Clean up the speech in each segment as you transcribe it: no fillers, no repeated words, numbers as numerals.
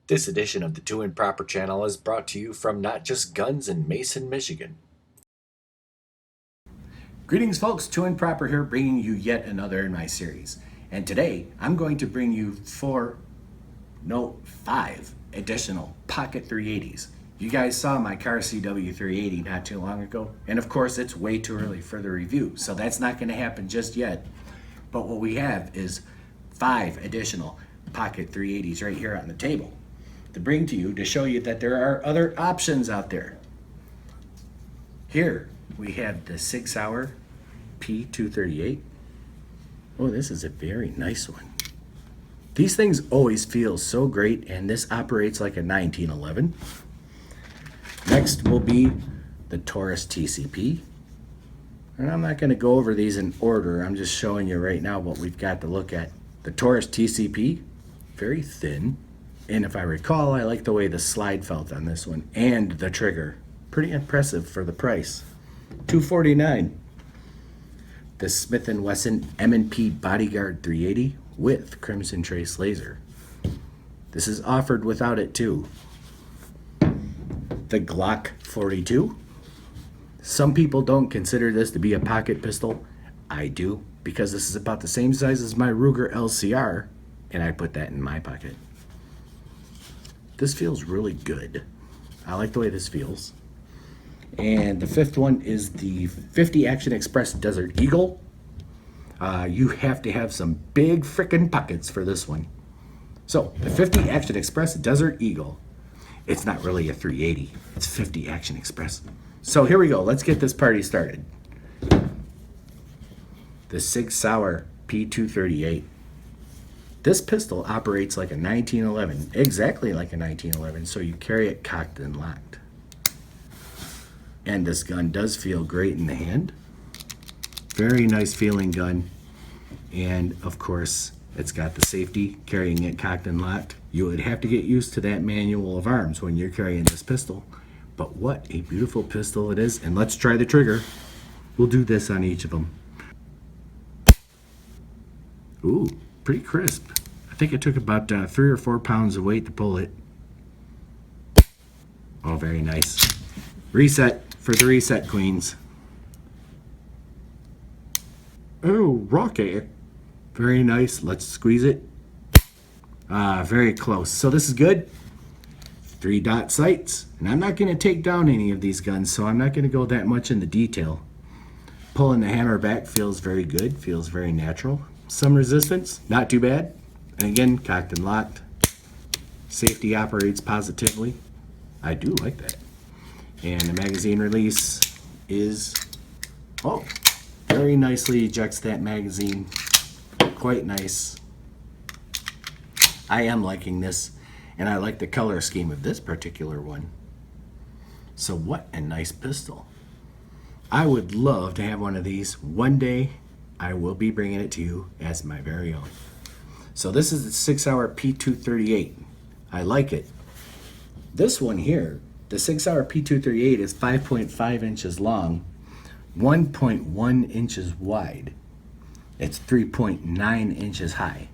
This edition of the Two and Proper channel is brought to you from Not Just Guns in Mason, Michigan. Greetings folks, Two and Proper here, bringing you yet another in my series. And today I'm going to bring you 5 additional pocket 380s. You guys saw my car CW 380 not too long ago, and of course it's way too early for the review, so that's not going to happen just yet. But what we have is 5 additional pocket 380s right here on the table to bring to you to show you that there are other options out there. Here we have the Sig Sauer P238. Oh, this is a very nice one. These things always feel so great, and this operates like a 1911. Next will be the Taurus TCP. And I'm not going to go over these in order. I'm just showing you right now what we've got to look at. The Taurus TCP, very thin. And if I recall, I like the way the slide felt on this one and the trigger. Pretty impressive for the price. $249. The Smith & Wesson M&P Bodyguard 380 with Crimson Trace laser. This is offered without it too. The Glock 42. Some people don't consider this to be a pocket pistol. I do, because this is about the same size as my Ruger LCR, and I put that in my pocket. This feels really good. I like the way this feels. And the 5th one is the 50 Action Express Desert Eagle. You have to have some big frickin' pockets for this one. So, the 50 Action Express Desert Eagle. It's not really a 380, it's 50 Action Express. So here we go, let's get this party started. The Sig Sauer P238. This pistol operates like a 1911, exactly like a 1911, so you carry it cocked and locked. And this gun does feel great in the hand. Very nice feeling gun. And of course, it's got the safety, carrying it cocked and locked. You would have to get used to that manual of arms when you're carrying this pistol. But what a beautiful pistol it is. And let's try the trigger. We'll do this on each of them. Ooh, pretty crisp. I think it took about 3 or 4 pounds of weight to pull it. Oh, very nice. Reset for the reset queens. Oh, rocket. Very nice. Let's squeeze it. Very close. So this is good. 3-dot sights. And I'm not going to take down any of these guns, so I'm not going to go that much into detail. Pulling the hammer back feels very good. Feels very natural. Some resistance. Not too bad. And again, cocked and locked. Safety operates positively. I do like that. And the magazine release is, oh, very nicely ejects that magazine. Quite nice. I am liking this, and I like the color scheme of this particular one. So what a nice pistol. I would love to have one of these. One day, I will be bringing it to you as my very own. So this is the Sig Sauer P238. I like it. This one here, the Sig Sauer P238, is 5.5 inches long, 1.1 inches wide. It's 3.9 inches high.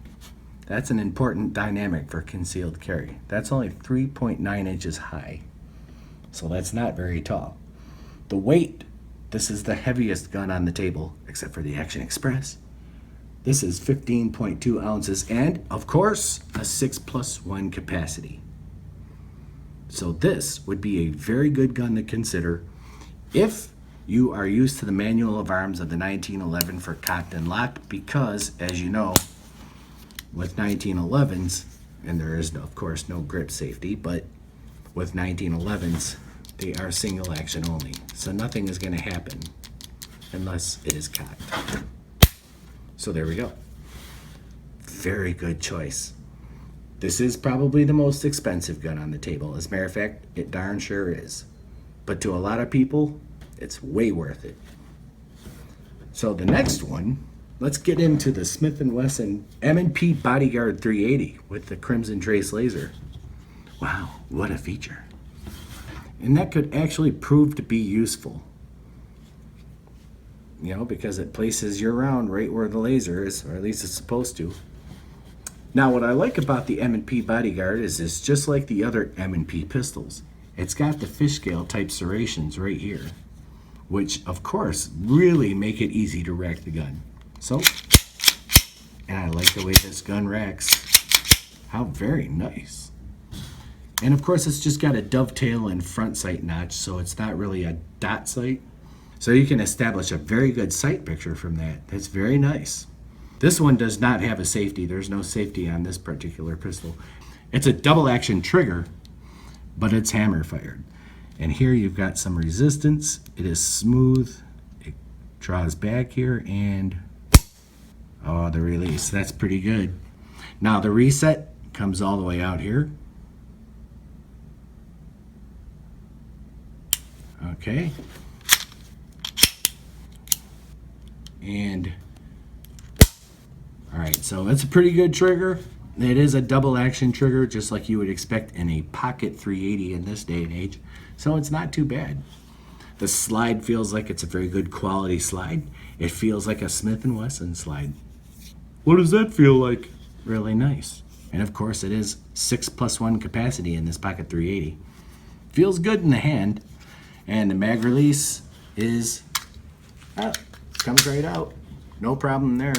That's an important dynamic for concealed carry. That's only 3.9 inches high. So that's not very tall. The weight, this is the heaviest gun on the table, except for the Action Express. This is 15.2 ounces and, of course, a 6+1 capacity. So this would be a very good gun to consider if you are used to the manual of arms of the 1911 for cocked and locked, because, as you know, with 1911s, and there is, of course, no grip safety, but with 1911s, they are single action only. So nothing is going to happen unless it is cocked. So there we go. Very good choice. This is probably the most expensive gun on the table. As a matter of fact, it darn sure is. But to a lot of people, it's way worth it. So the next one, let's get into the Smith & Wesson M&P Bodyguard 380 with the Crimson Trace laser. Wow, what a feature. And that could actually prove to be useful. You know, because it places your round right where the laser is, or at least it's supposed to. Now, what I like about the M&P Bodyguard is it's just like the other M&P pistols. It's got the fish scale type serrations right here, which, of course, really make it easy to rack the gun. So, and I like the way this gun racks. How very nice. And, of course, it's just got a dovetail and front sight notch, so it's not really a dot sight. So you can establish a very good sight picture from that. That's very nice. This one does not have a safety. There's no safety on this particular pistol. It's a double action trigger, but it's hammer fired. And here you've got some resistance. It is smooth. It draws back here and, oh, the release. That's pretty good. Now the reset comes all the way out here. Okay. And all right, so it's a pretty good trigger. It is a double action trigger, just like you would expect in a pocket 380 in this day and age. So it's not too bad. The slide feels like it's a very good quality slide. It feels like a Smith & Wesson slide. What does that feel like? Really nice. And of course it is 6+1 capacity in this pocket 380. Feels good in the hand. And the mag release is, comes right out. No problem there.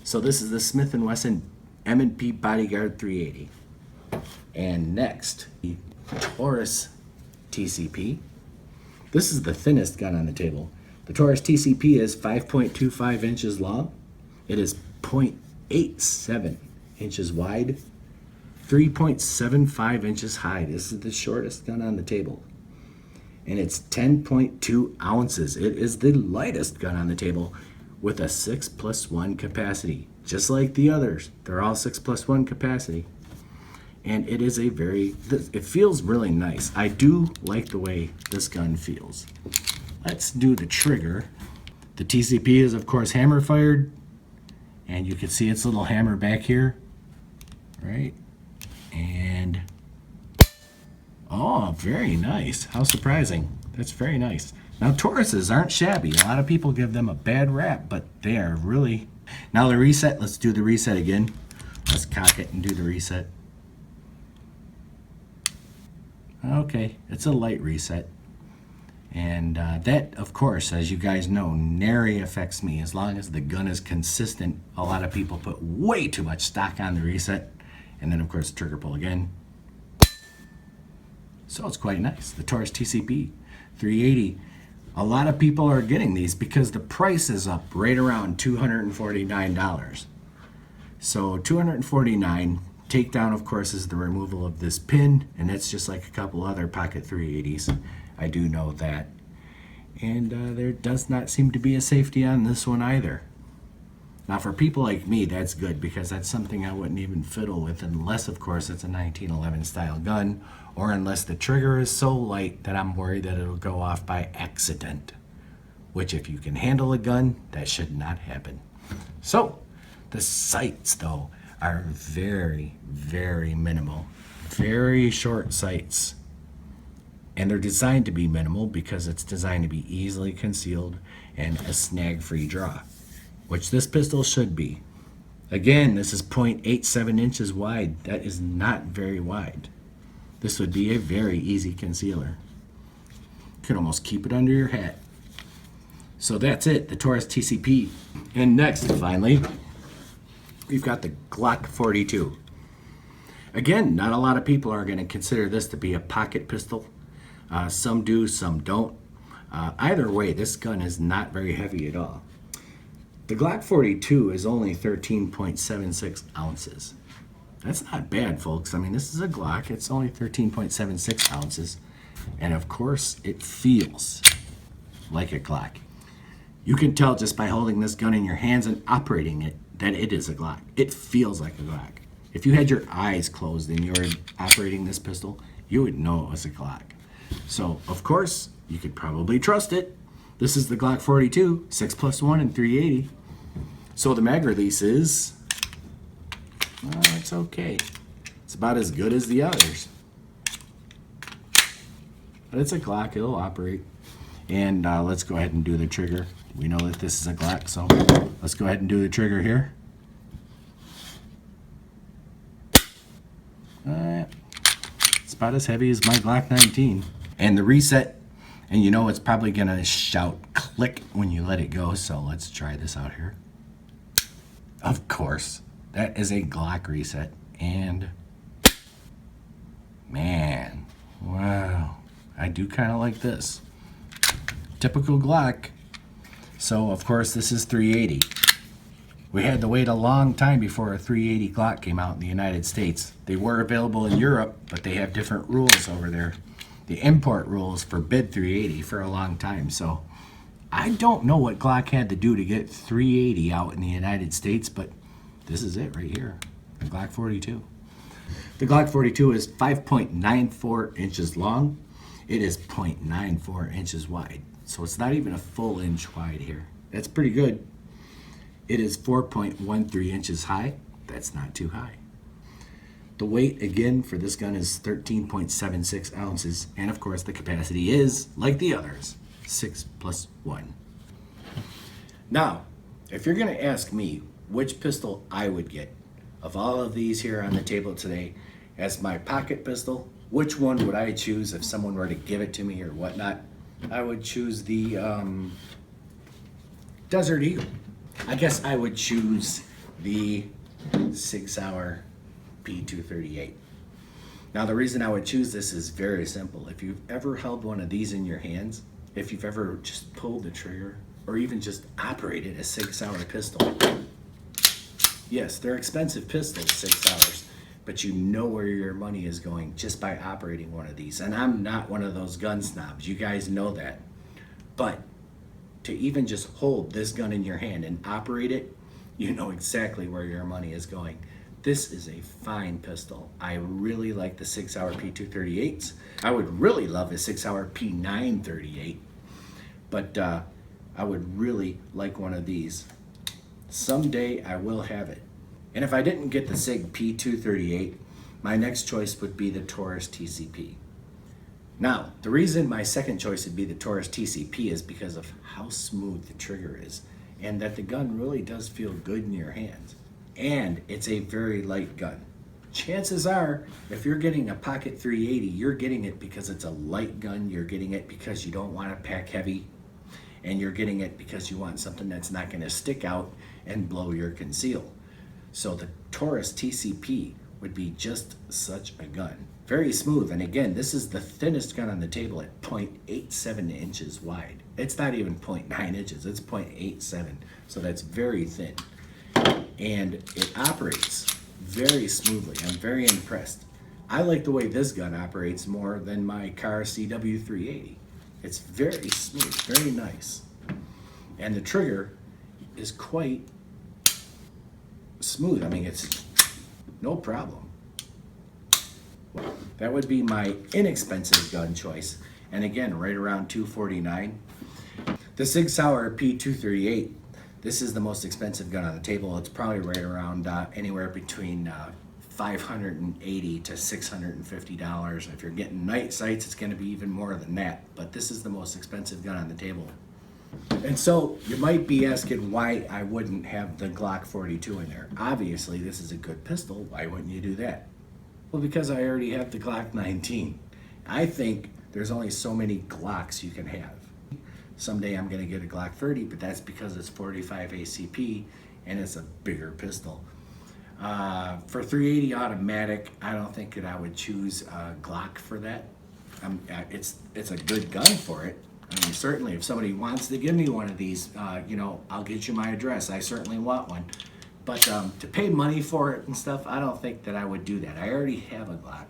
So this is the Smith & Wesson M&P Bodyguard 380. And next, the Taurus TCP. This is the thinnest gun on the table. The Taurus TCP is 5.25 inches long. It is 0.87 inches wide, 3.75 inches high. This is the shortest gun on the table. And it's 10.2 ounces. It is the lightest gun on the table, with a 6+1 capacity. Just like the others, they're all 6+1 capacity. And it is it feels really nice. I do like the way this gun feels. Let's do the trigger. The TCP is, of course, hammer fired. And you can see its little hammer back here, right? And, oh, very nice. How surprising. That's very nice. Now, Tauruses aren't shabby. A lot of people give them a bad rap, but they are really... Now the reset, let's do the reset again. Let's cock it and do the reset. Okay, it's a light reset. And that, of course, as you guys know, nary affects me. As long as the gun is consistent, a lot of people put way too much stock on the reset. And then, of course, trigger pull again. So it's quite nice. The Taurus TCP 380. A lot of people are getting these because the price is up right around $249. So $249. Takedown, of course, is the removal of this pin, and that's just like a couple other pocket 380s. I do know that. And there does not seem to be a safety on this one either. Now, for people like me, that's good, because that's something I wouldn't even fiddle with unless, of course, it's a 1911 style gun, or unless the trigger is so light that I'm worried that it'll go off by accident. Which, if you can handle a gun, that should not happen. So, the sights, though, are very, very minimal. Very short sights. And they're designed to be minimal because it's designed to be easily concealed and a snag-free draw, which this pistol should be. Again, this is 0.87 inches wide. That is not very wide. This would be a very easy concealer. You could almost keep it under your hat. So that's it, the Taurus TCP. And next, finally, we've got the Glock 42. Again, not a lot of people are going to consider this to be a pocket pistol. Some do, some don't. Either way, this gun is not very heavy at all. The Glock 42 is only 13.76 ounces. That's not bad, folks. I mean, this is a Glock. It's only 13.76 ounces. And of course, it feels like a Glock. You can tell just by holding this gun in your hands and operating it that it is a Glock. It feels like a Glock. If you had your eyes closed and you were operating this pistol, you would know it was a Glock. So, of course, you could probably trust it. This is the Glock 42, 6+1 and 380. So the mag release is, well, it's okay. It's about as good as the others. But it's a Glock, it'll operate. And let's go ahead and do the trigger. We know that this is a Glock, so let's go ahead and do the trigger here. about as heavy as my Glock 19. And the reset, and you know it's probably gonna shout click when you let it go, so let's try this out here. Of course, that is a Glock reset, and man, wow, I do kind of like this. Typical Glock. So of course this is 380. We had to wait a long time before a 380 Glock came out in the United States. They were available in Europe, but they have different rules over there. The import rules forbid 380 for a long time, so I don't know what Glock had to do to get 380 out in the United States, but this is it right here, the Glock 42. The Glock 42 is 5.94 inches long. It is 0.94 inches wide, so it's not even a full inch wide here. That's pretty good. It is 4.13 inches high. That's not too high. The weight, again, for this gun is 13.76 ounces, and of course the capacity is, like the others, 6+1. Now, if you're gonna ask me which pistol I would get of all of these here on the table today as my pocket pistol, which one would I choose if someone were to give it to me or whatnot? I would choose the Desert Eagle. I guess I would choose the Sig Sauer P238. Now the reason I would choose this is very simple. If you've ever held one of these in your hands, if you've ever just pulled the trigger or even just operated a Sig Sauer pistol, yes, they're expensive pistols, Sig Sauers, but you know where your money is going just by operating one of these. And I'm not one of those gun snobs, you guys know that. But to even just hold this gun in your hand and operate it, you know exactly where your money is going. This is a fine pistol. I really like the Sig Sauer P238s. I would really love a Sig Sauer P938, but I would really like one of these. Someday I will have it. And if I didn't get the Sig P238, my next choice would be the Taurus TCP. Now, the reason my second choice would be the Taurus TCP is because of how smooth the trigger is and that the gun really does feel good in your hands. And it's a very light gun. Chances are, if you're getting a pocket 380, you're getting it because it's a light gun, you're getting it because you don't want to pack heavy, and you're getting it because you want something that's not going to stick out and blow your conceal. So the Taurus TCP would be just such a gun. Very smooth, and again, this is the thinnest gun on the table at 0.87 inches wide. It's not even 0.9 inches, it's 0.87, so that's very thin. And it operates very smoothly. I'm very impressed. I like the way this gun operates more than my car CW380. It's very smooth, very nice. And the trigger is quite smooth. I mean, it's no problem. That would be my inexpensive gun choice. And again, right around $249. The Sig Sauer P238, this is the most expensive gun on the table. It's probably right around anywhere between $580 to $650. If you're getting night sights, it's gonna be even more than that. But this is the most expensive gun on the table. And so you might be asking why I wouldn't have the Glock 42 in there. Obviously, this is a good pistol. Why wouldn't you do that? Well, because I already have the Glock 19. I think there's only so many Glocks you can have. Someday I'm gonna get a Glock 30, but that's because it's 45 ACP and it's a bigger pistol. For 380 automatic, I don't think that I would choose a Glock for that. It's a good gun for it. I mean, certainly if somebody wants to give me one of these, you know, I'll get you my address. I certainly want one. But to pay money for it and stuff, I don't think that I would do that. I already have a Glock.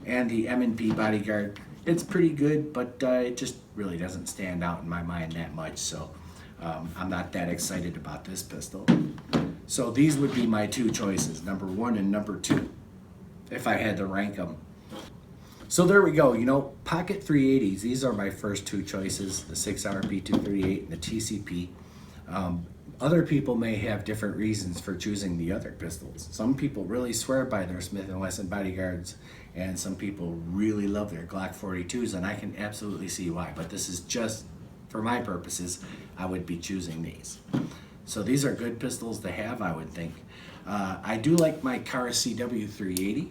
And the M&P Bodyguard, it's pretty good, but it just really doesn't stand out in my mind that much. So I'm not that excited about this pistol. So these would be my two choices, number 1 and number 2, if I had to rank them. So there we go, you know, pocket 380s, these are my first two choices, the Sig Sauer P238 and the TCP. Other people may have different reasons for choosing the other pistols. Some people really swear by their Smith & Wesson Bodyguards, and some people really love their Glock 42s, and I can absolutely see why. But this is just, for my purposes, I would be choosing these. So these are good pistols to have, I would think. I do like my car CW380.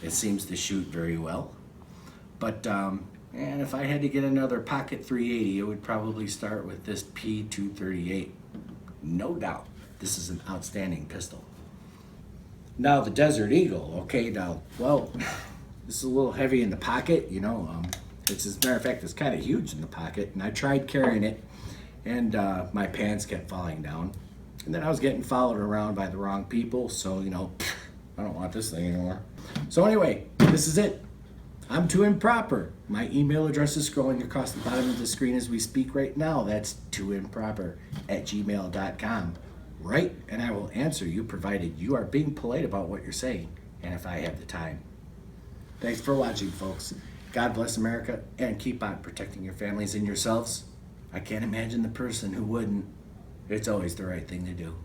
It seems to shoot very well. But and if I had to get another pocket 380, it would probably start with this P238. No doubt, this is an outstanding pistol. Now the Desert Eagle, okay, now, well, this is a little heavy in the pocket, you know. It's, as a matter of fact, it's kind of huge in the pocket, and I tried carrying it, and my pants kept falling down. And then I was getting followed around by the wrong people, so, you know, I don't want this thing anymore. So anyway, this is it. I'm too improper. My email address is scrolling across the bottom of the screen as we speak right now. That's tooimproper@gmail.com. Write, and I will answer you, provided you are being polite about what you're saying, and if I have the time. Thanks for watching, folks. God bless America, and keep on protecting your families and yourselves. I can't imagine the person who wouldn't. It's always the right thing to do.